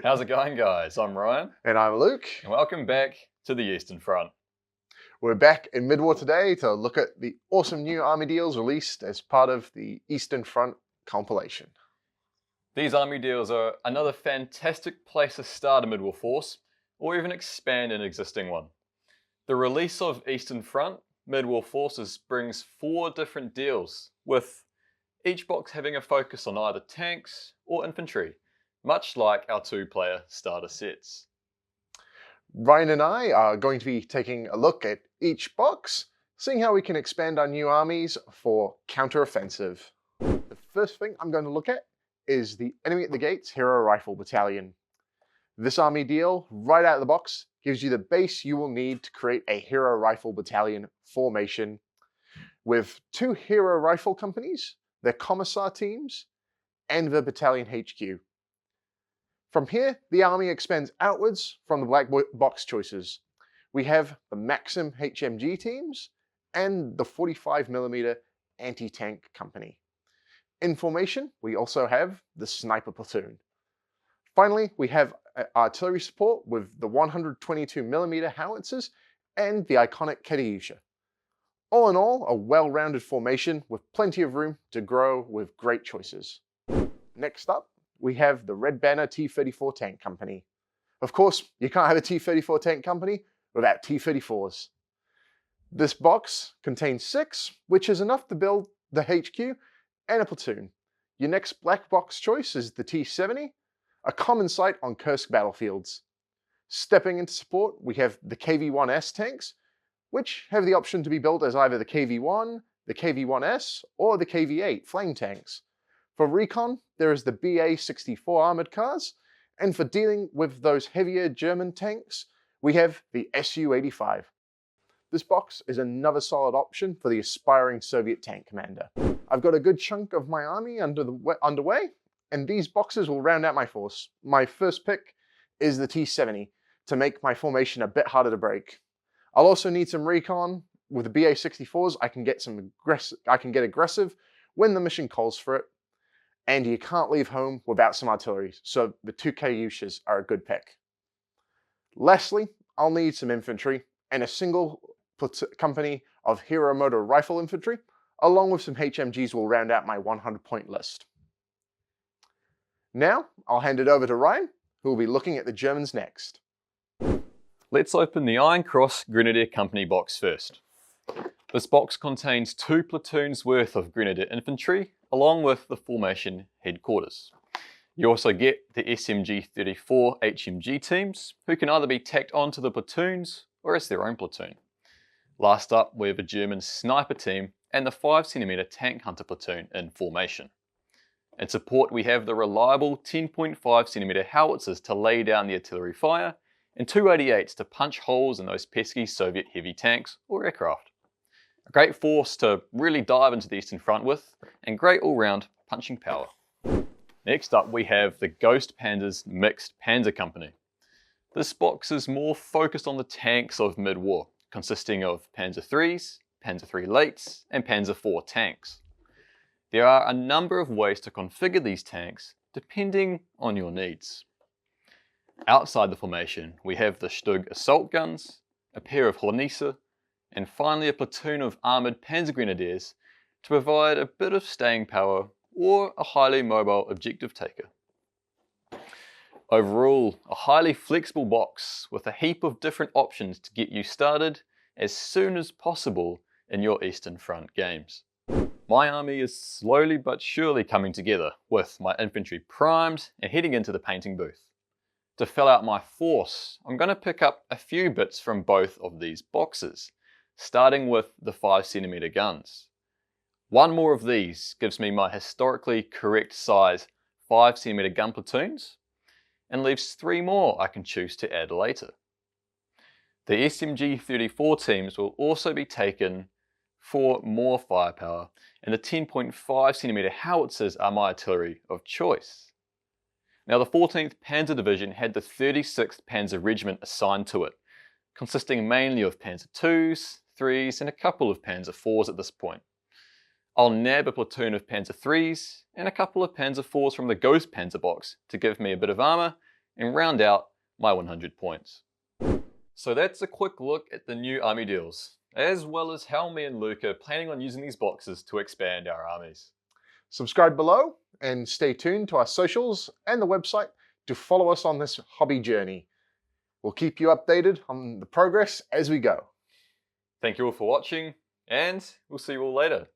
How's it going, guys? I'm Ryan. And I'm Luke. And welcome back to the Eastern Front. We're back in mid-war today to look at the awesome new army deals released as part of the Eastern Front compilation. These army deals are another fantastic place to start a mid-war force, or even expand an existing one. The release of Eastern Front mid-war forces brings 4 different deals, with each box having a focus on either tanks or infantry, much like our 2-player starter sets. Ryan and I are going to be taking a look at each box, seeing how we can expand our new armies for counter-offensive. The first thing I'm going to look at is the Enemy at the Gates Hero Rifle Battalion. This army deal, right out of the box, gives you the base you will need to create a Hero Rifle Battalion formation with 2 Hero Rifle companies, their Commissar teams, and the Battalion HQ. From here, the army expands outwards from the black box choices. We have the Maxim HMG teams and the 45mm anti-tank company. In formation, we also have the sniper platoon. Finally, we have artillery support with the 122mm howitzers and the iconic Katyusha. All in all, a well-rounded formation with plenty of room to grow with great choices. Next up, we have the Red Banner T-34 Tank Company. Of course, you can't have a T-34 Tank Company without T-34s. This box contains 6, which is enough to build the HQ and a platoon. Your next black box choice is the T-70, a common sight on Kursk battlefields. Stepping into support, we have the KV-1S tanks, which have the option to be built as either the KV-1, the KV-1S, or the KV-8 flame tanks. For recon, there is the BA-64 armored cars, and for dealing with those heavier German tanks, we have the Su-85. This box is another solid option for the aspiring Soviet tank commander. I've got a good chunk of my army underway, and these boxes will round out my force. My first pick is the T-70 to make my formation a bit harder to break. I'll also need some recon. With the BA-64s, I can get aggressive when the mission calls for it. And you can't leave home without some artillery, so the 2 Katyushas are a good pick. Lastly, I'll need some infantry and a single company of Hero Motor Rifle Infantry, along with some HMGs will round out my 100-point list. Now, I'll hand it over to Ryan, who will be looking at the Germans next. Let's open the Iron Cross Grenadier Company box first. This box contains 2 platoons worth of Grenadier infantry, along with the formation headquarters. You also get the SMG-34 HMG teams, who can either be tacked onto the platoons or as their own platoon. Last up, we have a German sniper team and the 5cm tank hunter platoon in formation. In support, we have the reliable 10.5cm howitzers to lay down the artillery fire, and 2 88s to punch holes in those pesky Soviet heavy tanks or aircraft. A great force to really dive into the Eastern Front with, and great all-round punching power. Next up, we have the Ghost Panzers Mixed Panzer Company. This box is more focused on the tanks of mid-war, consisting of Panzer IIIs, Panzer III Lates, and Panzer IV tanks. There are a number of ways to configure these tanks, depending on your needs. Outside the formation, we have the Stug assault guns, a pair of Hornisse, and finally a platoon of armoured Panzer Grenadiers to provide a bit of staying power or a highly mobile objective taker. Overall, a highly flexible box with a heap of different options to get you started as soon as possible in your Eastern Front games. My army is slowly but surely coming together, with my infantry primed and heading into the painting booth. To fill out my force, I'm going to pick up a few bits from both of these boxes, starting with the 5cm guns. One more of these gives me my historically correct size 5cm gun platoons, and leaves 3 more I can choose to add later. The SMG-34 teams will also be taken for more firepower, and the 10.5cm howitzers are my artillery of choice. Now, the 14th Panzer Division had the 36th Panzer Regiment assigned to it, consisting mainly of Panzer IIs, IIIs, and a couple of Panzer IVs at this point. I'll nab a platoon of Panzer IIIs and a couple of Panzer IVs from the Ghost Panzer box to give me a bit of armour and round out my 100 points. So that's a quick look at the new army deals, as well as how me and Luke are planning on using these boxes to expand our armies. Subscribe below and stay tuned to our socials and the website to follow us on this hobby journey. We'll keep you updated on the progress as we go. Thank you all for watching, and we'll see you all later.